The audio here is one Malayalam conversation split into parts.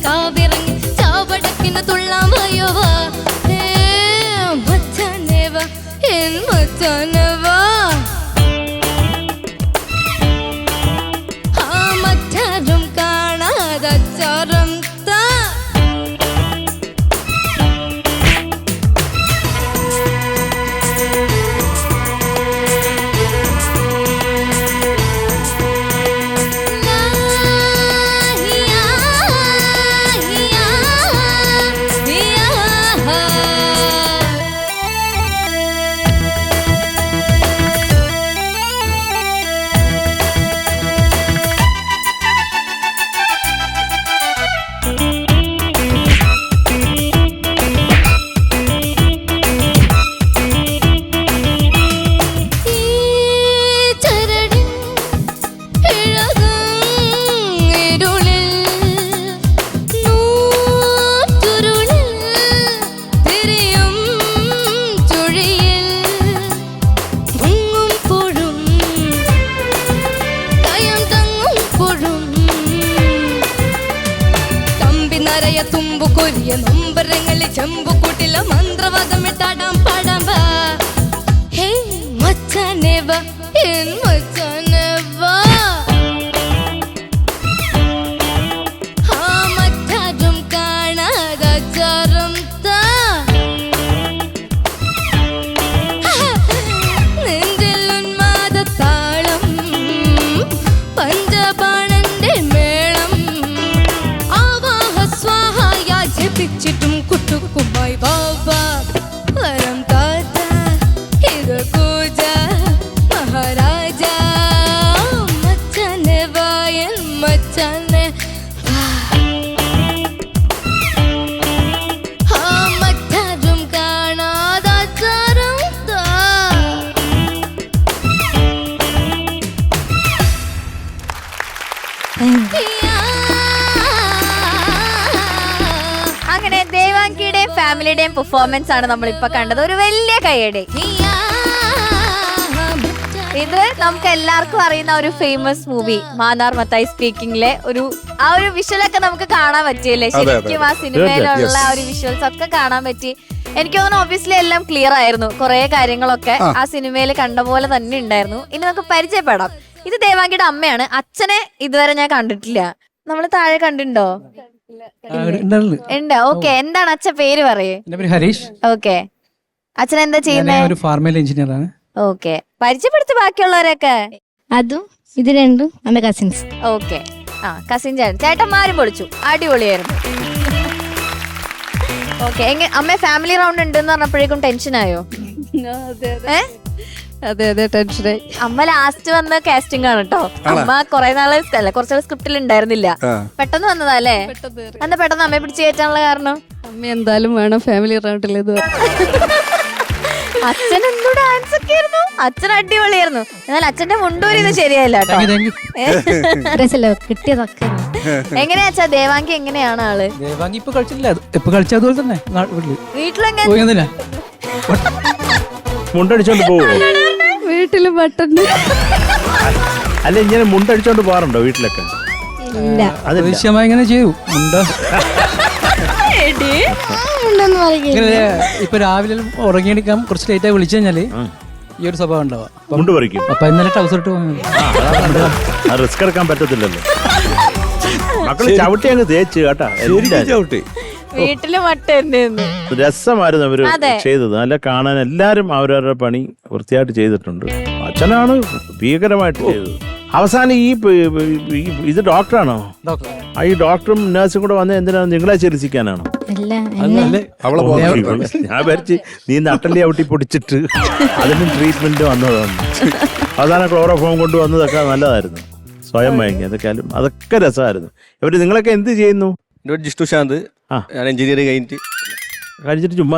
കാവിറങ്ങി ചാവടക്കിന് തുള്ളാൻ വയോവാ മച്ചാനേവാ എൻ മച്ചാനവാ ആ മറ്റാരും കാണാതച്ചാരം താ തുമ്പുകൊരിയ നൊമ്പരങ്ങളിൽ ചെമ്പുകൂട്ടില മന്ത്രവാദം ഇട്ടാടാം പാടാം വാ ഹേ മച്ചാനേ വാ എൻ മച്ചാനേ വാ ആ മറ്റാരും കാണാതച്ചാരം താ നെഞ്ചിൽ ഉന്മാദ താളം പഞ്ചപാണന്റെ മേളം ജപിച്ചിട്ടും കുട്ടുക്കുമായി ബാബാ വരം താത്ത ഇത് പൂജ മഹാരാജ മച്ചാനെ വായൻ മച്ചാനെ ആ മറ്റാരും കാണാതാചാരം താ അങ്ങനെ ദേവാങ്കിയുടെയും ഫാമിലിയുടെയും പെർഫോമൻസ് ആണ് നമ്മളിപ്പോ കണ്ടത്. ഒരു വലിയ കൈയടി. ഇത് നമുക്ക് എല്ലാവർക്കും അറിയുന്ന ഒരു ഫേമസ് മൂവി മാന്നാർ മത്തായി സ്പീക്കിംഗിലെ ആ ഒരു വിഷ്വലൊക്കെ നമുക്ക് കാണാൻ പറ്റിയല്ലേ? ശരിക്കും ആ സിനിമയിലുള്ള ആ ഒരു വിഷ്വൽസ് ഒക്കെ കാണാൻ പറ്റി. എനിക്ക് തോന്നുന്നു ഒബ്വിയസ്ലി എല്ലാം ക്ലിയർ ആയിരുന്നു. കുറെ കാര്യങ്ങളൊക്കെ ആ സിനിമയിൽ കണ്ട പോലെ തന്നെ ഉണ്ടായിരുന്നു. ഇനി നമുക്ക് പരിചയപ്പെടാം. ഇത് ദേവാങ്കിയുടെ അമ്മയാണ്. അച്ഛനെ ഇതുവരെ ഞാൻ കണ്ടിട്ടില്ല. നമ്മള് താഴെ കണ്ടിട്ടുണ്ടോ? ഉണ്ട്. ഓക്കെ, എന്താണ് അച്ഛൻ പേര് പറയേ? ഹരീഷ്. ഓക്കെ, അച്ഛൻ എന്താ ചെയ്യുന്നത്? ഫാർമൽ എഞ്ചിനീയർ ആണ്. ഓക്കെ, പരിചയപ്പെടുത്തി ബാക്കിയുള്ളവരൊക്കെ. അതും ഇത് രണ്ടും എന്റെ കസിൻസ്. ഓക്കെ, ആ കസിൻ ചേട്ടന്മാരും പൊളിച്ചു, അടിപൊളിയായിരുന്നു. ഓക്കെ, അമ്മ ഫാമിലി റൗണ്ട് ഉണ്ടെന്ന് പറഞ്ഞപ്പോഴേക്കും ടെൻഷനായോ? അതെ അതെ, ടെൻഷനായി. അമ്മ ലാസ്റ്റ് വന്ന കാസ്റ്റിംഗ് ആണ് കേട്ടോ. അമ്മ കുറച്ചാൾ സ്ക്രിപ്റ്റിൽ ഉണ്ടായിരുന്നില്ല, പെട്ടെന്ന് വന്നതല്ലേ? എന്താ പെട്ടെന്ന് അമ്മയെ പിടിച്ച് കയറ്റാനുള്ള കാരണം? അമ്മ എന്തായാലും വേണം ഫാമിലി റൗണ്ടിൽ. അച്ഛൻ എന്തോ ഡാൻസ് ഒക്കെ ആയിരുന്നു. അച്ഛൻ അടിപൊളിയായിരുന്നു. എന്നാൽ അച്ഛന്റെ മുണ്ടൂരിന്ന് ശരിയല്ല കേട്ടോ. കിട്ടിയതൊക്കെ എങ്ങനെയാ അച്ഛാ ദേവാങ്കി? എങ്ങനെയാണ് ആള്? ദേവാങ്കി ഇപ്പൊ കളിച്ചില്ല, ഇപ്പൊ കളിച്ചതുപോലെ തന്നെ വീട്ടിലെങ്ങനെ മുണ്ടടിച്ചോണ്ട് പോവോ? വീട്ടില് ബട്ടൺ അല്ല, ഇങ്ങനെ മുണ്ടടിച്ചോണ്ട് പോകാറുണ്ടോ വീട്ടിലൊക്കെ? ആവശ്യമായി ഇങ്ങനെ ചെയ്യൂ. ഇപ്പൊ രാവിലെ ഉറങ്ങിയെടുക്കാൻ കുറച്ച് ലേറ്റായി വിളിച്ചു കഴിഞ്ഞാല് ഈ ഒരു സ്വഭാവം ഉണ്ടാവാം. മുണ്ട് പറിക്കും. അപ്പൊ ഇന്നലെ ടൗസർ ഇട്ട് പോകുന്നത് റിസ്ക് എടുക്കാൻ പറ്റത്തില്ലല്ലോ. മക്കള് ചവിട്ടി അങ്ങ് തേച്ച് കേട്ടാ. ചവിട്ടി വീട്ടില് മട്ട രസമായിരുന്നു അവര് ചെയ്തത്. നല്ല കാണാൻ എല്ലാരും അവരവരുടെ പണി വൃത്തിയായിട്ട് ചെയ്തിട്ടുണ്ട്. അച്ഛനാണ് ഭീകരമായിട്ട് ചെയ്തത്. അവസാനം ഇത് ഡോക്ടറാണോ? ഈ ഡോക്ടറും നഴ്സും കൂടെ വന്ന് എന്തിനാണ് നിങ്ങളെ ചികിത്സിക്കാനാണോ? ഞാൻ വരച്ച് നീ നട്ടല്ലേ ഔട്ടി പൊടിച്ചിട്ട് അതിനും ട്രീറ്റ്മെന്റ് വന്നതാണ്. അവസാനം ക്ലോറോഫോം കൊണ്ട് വന്നതൊക്കെ നല്ലതായിരുന്നു. സ്വയം മയങ്ങി അതൊക്കെ രസമായിരുന്നു. ഇവര് നിങ്ങളൊക്കെ എന്ത് ചെയ്യുന്നു? ജിഷ്ണു ശാന്ത്, ഞാൻ എഞ്ചിനീയറിംഗ് കഴിച്ചിട്ട് ചുമ്മാ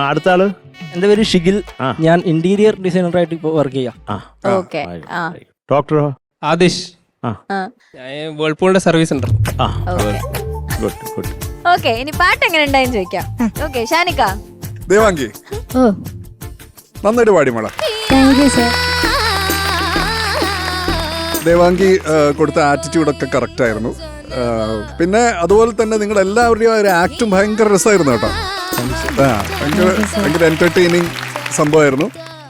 അടുത്ത ആള് എന്റെ പേര് ഷിഗിൽ. ഞാൻ ഇന്റീരിയർ ഡിസൈനറായിട്ട് ഇപ്പൊ വർക്ക് ചെയ്യാം. ഡോക്ടറോ? ആദിഷ്. വേൾപൂളിന്റെ സർവീസ് സെന്റർ. ഓക്കെ, ഇനി പാട്ട് എങ്ങനെ ഉണ്ടായെന്ന് ചോദിക്കാം. ഓക്കെ, ഷാനിക്ക. ദേവാങ്കി നന്നായിട്ട് പാടി മോളെ. Thank you sir. ദേവാംഗി കൊടുത്ത ആറ്റിറ്റ്യൂഡൊക്കെ കറക്റ്റ് ആയിരുന്നു. പിന്നെ അതുപോലെ തന്നെ നിങ്ങൾ എല്ലാവരുടെയും ഒരു ആക്ടും ഭയങ്കര രസമായിരുന്നു കേട്ടോ. ഭയങ്കര എന്റർടൈനിങ് സംഭവമായിരുന്നു.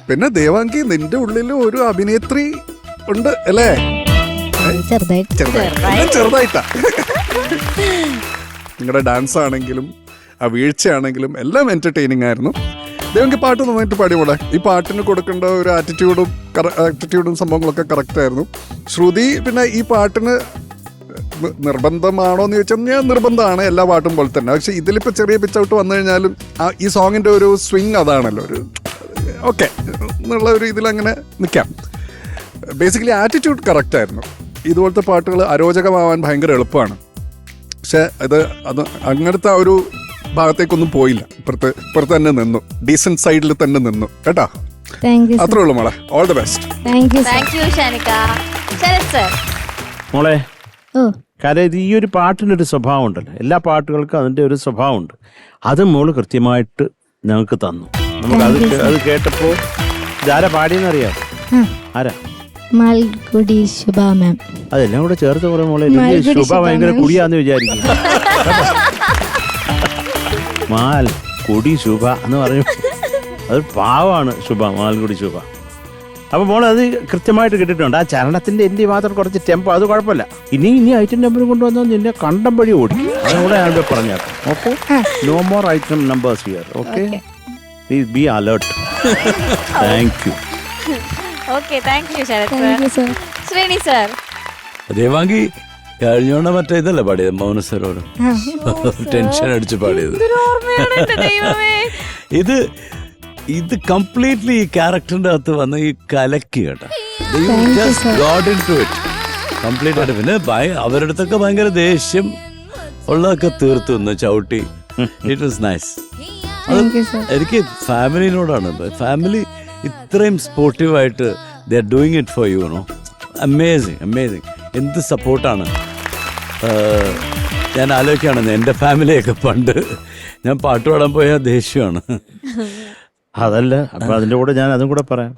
പിന്നെ ദേവാംഗി നിന്റെ ഉള്ളിൽ ഒരു അഭിനേത്രി ഉണ്ട് അല്ലേ? ചെറുതായിട്ടാ. നിങ്ങളുടെ ഡാൻസ് ആണെങ്കിലും ആ വീഴ്ചയാണെങ്കിലും എല്ലാം എന്റർടൈനിങ് ആയിരുന്നു. ദേവാംഗി പാട്ട് നന്നായിട്ട് പാടിയോളെ. ഈ പാട്ടിന് കൊടുക്കേണ്ട ഒരു ആറ്റിറ്റ്യൂഡും സംഭവങ്ങളൊക്കെ കറക്റ്റ് ആയിരുന്നു. ശ്രുതി പിന്നെ ഈ പാട്ടിന് നിർബന്ധമാണോ എന്ന് ചോദിച്ചാൽ നിർബന്ധമാണ്, എല്ലാ പാട്ടും പോലെ തന്നെ. പക്ഷെ ഇതിലിപ്പോൾ ചെറിയ പിച്ച് ഔട്ട് വന്നു കഴിഞ്ഞാലും ഈ സോങ്ങിൻ്റെ ഒരു സ്വിങ് അതാണല്ലോ, ഒരു ഓക്കെ എന്നുള്ള ഒരു ഇതിലങ്ങനെ നിൽക്കാം. ബേസിക്കലി ആറ്റിറ്റ്യൂഡ് കറക്റ്റ് ആയിരുന്നു. ഇതുപോലത്തെ പാട്ടുകൾ അരോചകമാവാൻ ഭയങ്കര എളുപ്പമാണ്. പക്ഷെ അത് അങ്ങനത്തെ ഒരു ഭാഗത്തേക്കൊന്നും പോയില്ല. ഇപ്പുറത്ത് തന്നെ നിന്നു, ഡീസന്റ് സൈഡിൽ തന്നെ നിന്നു കേട്ടോ. അത്രേ ഉള്ളൂ മോളെ. All the best. Thank you Shanika. Sarath sir. മോളെ, കാരണം ഈ ഒരു പാട്ടിനൊരു സ്വഭാവം ഉണ്ടല്ലോ, എല്ലാ പാട്ടുകൾക്കും അതിൻ്റെ ഒരു സ്വഭാവമുണ്ട്. അത് മോള് കൃത്യമായിട്ട് ഞങ്ങൾക്ക് തന്നു. നമുക്ക് അത് കേട്ടപ്പോൾ ഇതാരാ പാടിയെന്നറിയാം? ആരാ? മാൽഗുഡി ശുഭ മാം. അതെല്ലാം കൂടെ ചേർത്ത് പറയാം മോളെ. ശുഭ ഭയങ്കര കുടിയാന്ന് വിചാരിക്കും. മാൽഗുഡി ശുഭ എന്ന് പറയും. അത് പാവമാണ് ശുഭ, മാൽഗുഡി ശുഭ. അപ്പൊ മോളെ അത് കൃത്യമായിട്ട് കിട്ടിയിട്ടുണ്ട്. ആ ചരണത്തിന്റെ എൻ്റെ മാത്രം കുറച്ച് ടെമ്പോ, അത് കുഴപ്പമില്ല. ഇനി ഐറ്റം നമ്പർ കൊണ്ടുവന്നാൽ നിന്നെ കണ്ടം വഴി ഓടിക്കും. അതുകൂടെ ഞാൻ പറഞ്ഞേക്കാം. Okay, no more item numbers here. Okay, please be alert. Thank you. Okay, thank you Sharath sir. Sreeni sir. ദേവാംഗി കഴിഞ്ഞോണ്ട മറ്റേ ഇതല്ലേ പാടിയത്, മൗനസരോവരം. ടെൻഷൻ അടിച്ച് പാടിയത്. ഇത് കംപ്ലീറ്റ്ലി ഈ ക്യാരക്ടറിന്റെ അകത്ത് വന്ന് ഈ കലക്കി കേട്ടോ. കംപ്ലീറ്റ് ആയിട്ട്. പിന്നെ അവരുടെ അടുത്തൊക്കെ ഭയങ്കര ദേഷ്യം ഉള്ളതൊക്കെ തീർത്തു എന്ന് ചവിട്ടി. It was nice. എനിക്ക് ഫാമിലിനോടാണ്. ഫാമിലി ഇത്രയും സ്പോർട്ടീവായിട്ട് they are doing it for you know. Amazing. എന്ത് സപ്പോർട്ടാണ്. ഞാൻ ആലോചിക്കുകയാണ് എൻ്റെ ഫാമിലിയൊക്കെ പണ്ട് ഞാൻ പാട്ട് പാടാൻ പോയ ദേഷ്യമാണ്. അതല്ല, അപ്പൊ അതിന്റെ കൂടെ ഞാൻ അതും കൂടെ പറയാം.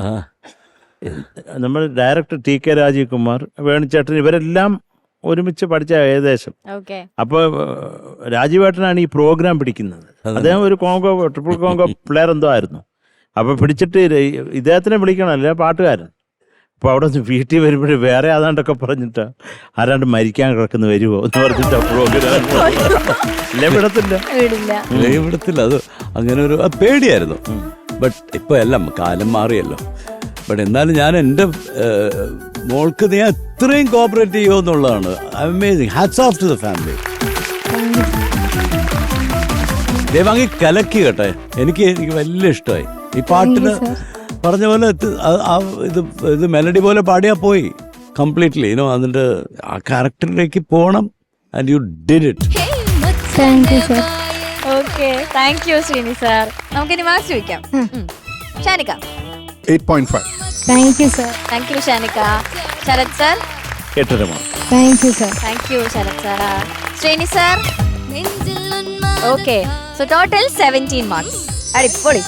നമ്മൾ ഡയറക്ടർ TK രാജീവ് കുമാർ, വേണുചേട്ടൻ, ഇവരെല്ലാം ഒരുമിച്ച് പഠിച്ച ഏകദേശം. അപ്പൊ രാജീവേട്ടനാണ് ഈ പ്രോഗ്രാം പിടിക്കുന്നത്. അദ്ദേഹം ഒരു ട്രിപ്പിൾ കോങ്കോ പ്ലെയർ എന്തോ ആയിരുന്നു. അപ്പൊ പിടിച്ചിട്ട് ഇദ്ദേഹത്തിനെ വിളിക്കണം, അല്ല പാട്ടുകാരൻ. അപ്പൊ അവിടെ വീട്ടിൽ വരുമ്പോഴേ വേറെ ആതാണ്ടൊക്കെ പറഞ്ഞിട്ട് ആരാണ്ട് മരിക്കാൻ കിടക്കുന്ന വരുമോ എന്ന് പറഞ്ഞിട്ട് പ്രോഗ്രാം വിടത്തില്ല. അത് അങ്ങനെ ഒരു പേടിയായിരുന്നു. ബട്ട് ഇപ്പൊ എല്ലാം കാലം മാറിയല്ലോ. ബട്ട് എന്നാലും ഞാൻ എൻ്റെ മോൾക്ക് നീ അത്രയും കോപ്പറേറ്റ് ചെയ്യുമോ എന്നുള്ളതാണ്. Amazing. Hats of two the family. Devangi കലക്കി കേട്ടെ. എനിക്ക് വലിയ ഇഷ്ടമായി ഈ പാട്ടിന്. പറഞ്ഞ പോലെ ഇത് മെലഡി പോലെ പാടിയാ പോയി കംപ്ലീറ്റ്ലി. അതിന്റെ ആ ക്യാരക്ടറിലേക്ക് പോകണം. And you did it. Thank you sir. Okay, thank you Sreeni sir. നമുക്കിനി മാർക്സ് ചോദിക്കാം. Shanika. 8.5. Thank you sir. Thank you Shanika. Sarath sir. 8.5. Thank you sir. Thank you Sarath sir. Sreeni sir. Okay, so total 17 marks. അടിപൊളി.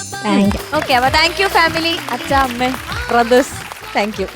ഓക്കെ, അപ്പൊ താങ്ക് യു ഫാമിലി, അച്ഛ, അമ്മ, ബ്രദേഴ്സ്. Thank you.